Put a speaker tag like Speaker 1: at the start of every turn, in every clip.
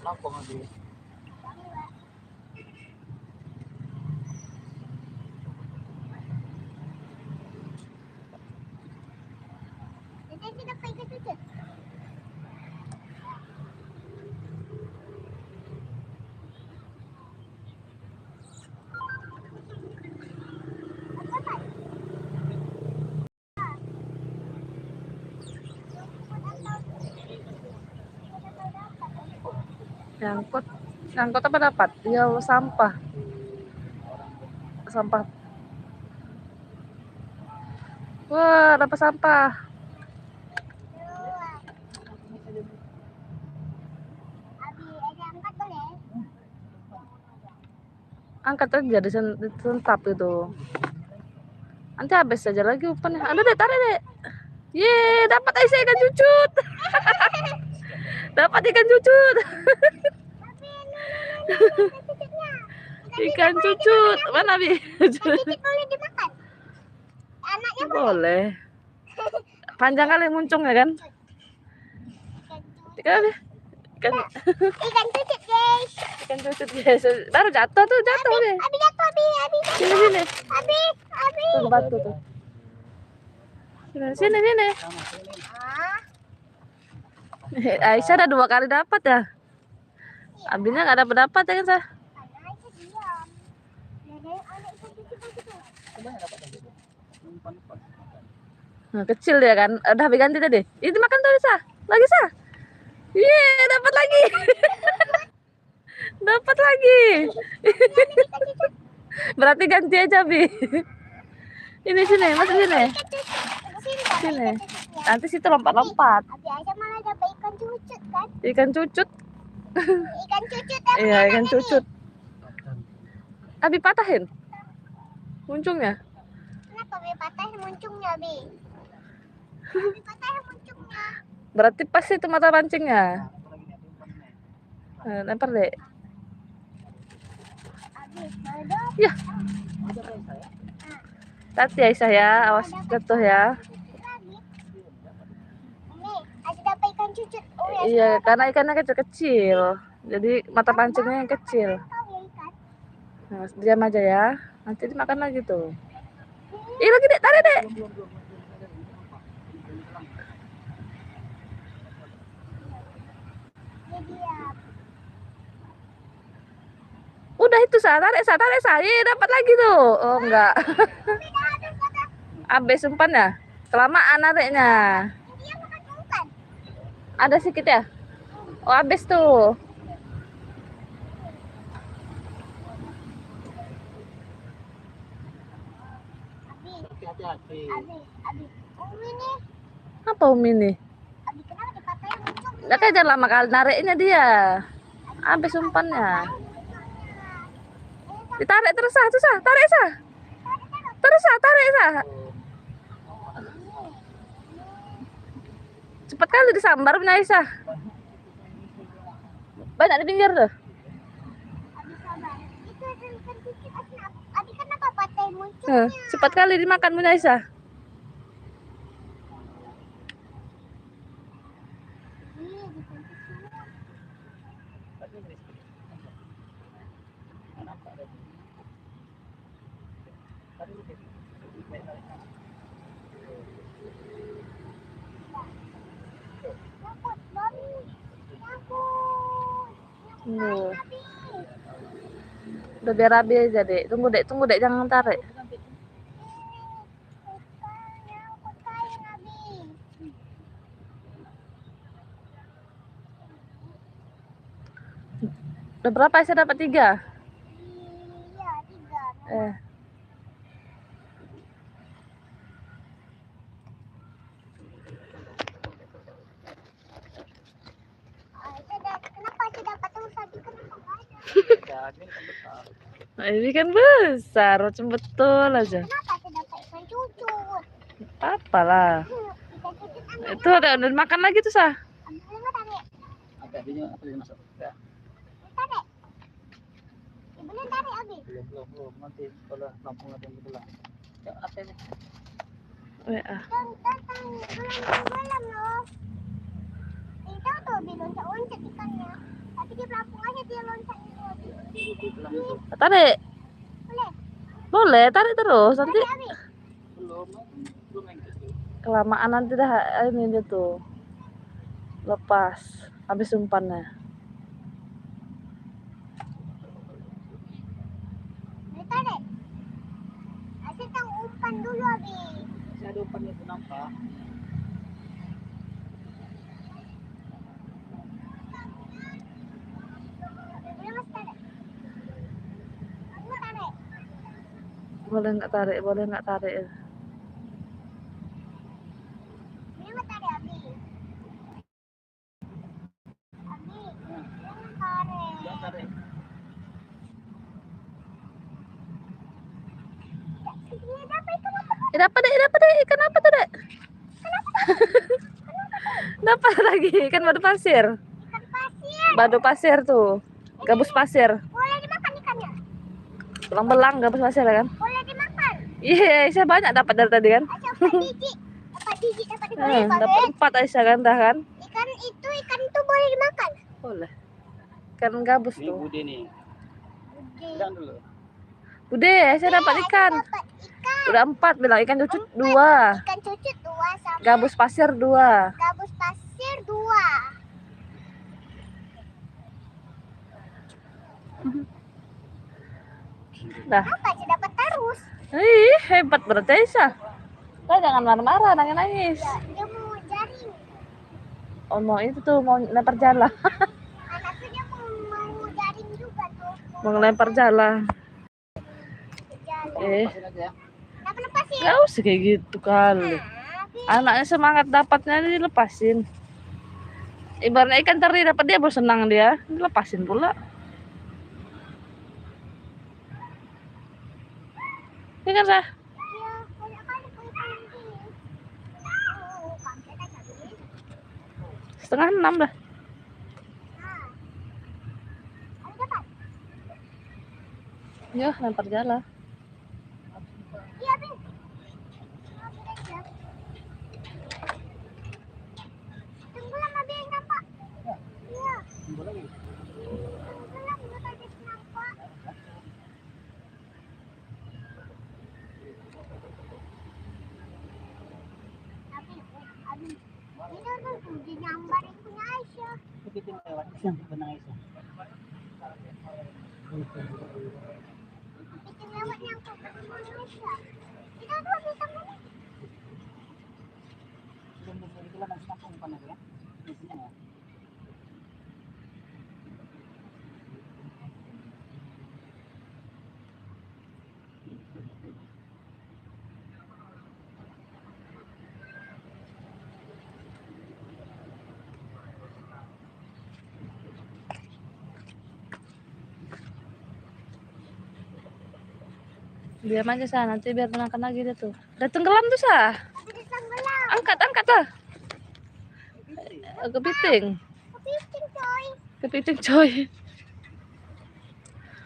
Speaker 1: Lampung lagi.
Speaker 2: Nyangkut. Nyangkut apa dapat? Ya sampah. Sampah. Wah, dapat sampah. Angkat aja disentap itu. Nanti habis saja lagi umpannya. Ada deh, tarik deh. Ye, dapat Aisyah ikan cucut. Dapat ikan cucut. Ikan cucut. Mana, Bi?
Speaker 3: Boleh dimakan? Anaknya
Speaker 2: boleh. Panjang kali muncungnya kan? Ikan deh. Ikan
Speaker 3: cucut, guys.
Speaker 2: Ikan cucut, guys. Baru jatuh tuh, jatuh deh.
Speaker 3: Abi jatuh, Abi.
Speaker 2: Sini.
Speaker 3: Abi.
Speaker 2: Tuh batu tuh. Sini. Aisyah ada 2 kali dapat ya. Abinya nggak dapat ya kan, Sah? Nah, kecil dia kan. Udah habis ganti tadi. Itu makan tuh, Sah. Lagi, Sah. Yeay, dapat lagi. Dapat lagi. Berarti ganti aja, Bi. Ini sini, masuk sini. Sini. Nanti situ lompat-lompat.
Speaker 3: Abi aja malah dapat ikan cucut kan?
Speaker 2: Ikan cucut.
Speaker 3: Ikan cucut.
Speaker 2: Iya, ikan cucut. Abi patahin muncungnya.
Speaker 3: Kenapa Abi patahin muncungnya, Abi? Abi patahin muncungnya.
Speaker 2: Berarti pas itu mata pancingnya. Lempar deh.
Speaker 3: Abi, baru
Speaker 2: Ya. Hati Aisyah ya, awas jatuh ya.
Speaker 3: lagi. Ini ada dapat ikan cucut. Oh ya.
Speaker 2: Iya, karena ikannya kecil-kecil. Jadi mata pancingnya yang kecil. Nah, diam aja ya. Nanti dimakan lagi tuh. Ih, lagi dek, tarik dek. Udah itu tarik sah. Dapat lagi tuh. Oh enggak. Habis umpan ya. Kelamaan nariknya. Ada sedikit ya. Oh habis tuh.
Speaker 1: Hati-hati.
Speaker 3: Abi. Umi nih.
Speaker 2: Apa Umi nih?
Speaker 3: Abi kenapa dipatahin muncungnya?
Speaker 2: Nggak kayak lama kali nariknya dia. Habis umpannya. Ditarik terus sah, tarik sah. Terus sah, tarik sah. Cepat kali disambar punya Aisyah. Banyak di pinggir tuh.
Speaker 3: Abi kenapa patahin muncungnya?
Speaker 2: Cepat kali dimakan punya Aisyah. Udah biar Abi aja dek. Tunggu dek jangan tarik. Udah berapa Aisyah dapat 3?
Speaker 3: Iya, 3. Kenapa saya dapat terus tadi? Kenapa nggak ada?
Speaker 2: Nah, ini kan besar, macam betul aja.
Speaker 3: Kenapa saya dapat ikan cucut?
Speaker 2: Apalah.
Speaker 3: Ikan cucut ambil.
Speaker 2: Itu udah makan lagi tuh sah.
Speaker 3: Ambil nggak tarik?
Speaker 1: Adanya apa yang masuk?
Speaker 3: Tarik. Ibunya tarik Abi.
Speaker 1: Belum. Nanti kalau Lampung ada yang betul lah. Ya, apa ini?
Speaker 2: WA.
Speaker 3: Datang bulan loh. Itu tuh Abi loncat-loncat ikannya. Tapi Di pelampung aja dia loncat itu.
Speaker 1: Bilang itu.
Speaker 2: Tarik.
Speaker 3: Boleh?
Speaker 2: Boleh, tarik terus. Nanti
Speaker 3: Tarik habis.
Speaker 1: Belum yang itu.
Speaker 2: kelamaan nanti dah ini dia tuh. Lepas habis umpannya.
Speaker 3: Boleh tarik. Asyik tang umpan dulu habis.
Speaker 1: Masih ada umpan itu nampak.
Speaker 3: Boleh mas tarik. Kamu tarik.
Speaker 2: Boleh nggak tarik? Boleh nggak tarik?
Speaker 3: Boleh mas tarik habis. Habis. Jangan tarik.
Speaker 1: Dia tarik.
Speaker 3: Ini dapat ikan apa?
Speaker 2: Dapat deh, ikan apa tuh dek? Dapat lagi ikan batu pasir.
Speaker 3: Ikan pasir.
Speaker 2: Batu pasir tuh, gabus pasir,
Speaker 3: Boleh dimakan ikannya?
Speaker 2: belang-belang gabus pasir ya kan?
Speaker 3: Boleh dimakan.
Speaker 2: Iya, saya banyak dapat dari tadi kan?
Speaker 3: Asyik 4 biji. 4 biji dapat boleh
Speaker 2: Dapat 4 Aisyah kan dah kan?
Speaker 3: Ikan itu boleh dimakan.
Speaker 2: Boleh. Ikan gabus
Speaker 1: Ini
Speaker 2: tuh.
Speaker 1: Bude nih.
Speaker 3: Oke.
Speaker 1: Bilang dulu.
Speaker 2: Bude, saya dapat ikan.
Speaker 3: Dapat ikan.
Speaker 2: Udah 4 bilang ikan cucut 2,
Speaker 3: Ikan cucut 2 sama
Speaker 2: gabus pasir 2.
Speaker 3: gabus pasir 2.
Speaker 2: Dah.
Speaker 3: Apa sih dapat terus?
Speaker 2: Ih, hebat berarti Aisyah. Kau jangan marah-marah, nangis-nangis.
Speaker 3: Ya, dia mau jaring.
Speaker 2: Oh, mau itu tuh mau lempar jala.
Speaker 3: Anakku dia mau jaring juga tuh.
Speaker 2: Mau lempar jala.
Speaker 3: Jaring.
Speaker 1: Lepasin aja ya.
Speaker 3: Kenapa lepasin?
Speaker 2: Gak usah kayak gitu kali. Anaknya semangat dapatnya dilepasin. Ibaratnya ikan teri dapat dia baru senang dia, dilepasin pula. Iya kan Sah?
Speaker 3: Iya, banyak kali kau ikan ini. Oh, kaget aja habis.
Speaker 2: 5:30 dah.
Speaker 3: Nah. Ada dapat?
Speaker 2: Ya, lempar jala.
Speaker 3: Iya, habis. Habis aja. Tenggelam habis nampak. Iya.
Speaker 1: Boleh lagi.
Speaker 3: Tenggelam udah tadi nampak. Habis. Ini tuh di nyambar punya Aisyah.
Speaker 1: Kepiting lewat. Yang benang itu.
Speaker 3: Bikin lewat nyangkut punya Aisyah. Kita dua bisa mana?
Speaker 1: Belum itu lah masih nampak umpan aja ya. Di sini ya.
Speaker 2: Diam aja Sah, nanti biar makan lagi dia tuh. Udah tenggelam tuh Sah.
Speaker 3: Habis tenggelam.
Speaker 2: Angkat lah. Kepiting.
Speaker 3: Kepiting coy.
Speaker 2: Kepiting coy.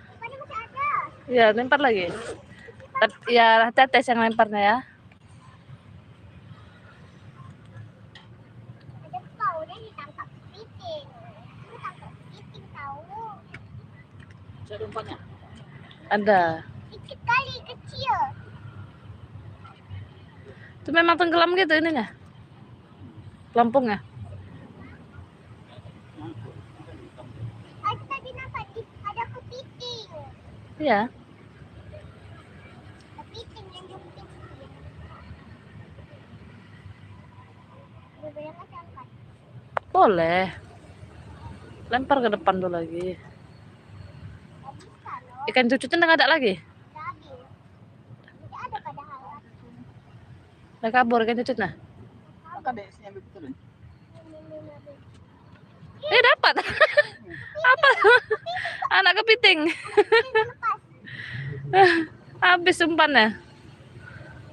Speaker 3: Rupanya masih ada.
Speaker 2: Ya, lempar lagi. Ya, tetes yang lemparnya ya.
Speaker 3: Ada kau dia ditangkap kepiting. Lu tangkap kepiting tahu.
Speaker 1: Masih ada umpannya.
Speaker 2: Ada.
Speaker 3: Dikit kali kecil.
Speaker 2: Itu memang tenggelam gitu ininya. Pelampungnya.
Speaker 3: Aku tadi nampak ada kepiting.
Speaker 2: Iya.
Speaker 3: Kepiting yang jepit. Boleh nggak angkat?
Speaker 2: Boleh. Lempar ke depan tuh lagi.
Speaker 3: Nggak bisa loh.
Speaker 2: Ikan cucutnya nggak ada lagi.
Speaker 3: Udah habis. Tidak ada padahal.
Speaker 2: Udah kabur ikan cucutnya.
Speaker 1: Maka deh sini ambil betul.
Speaker 2: Dapat. Apa? Anak kepiting. Habis umpannya.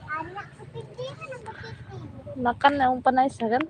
Speaker 3: Anak kepiting kan kepiting.
Speaker 2: Makan yang umpan Aisyah kan?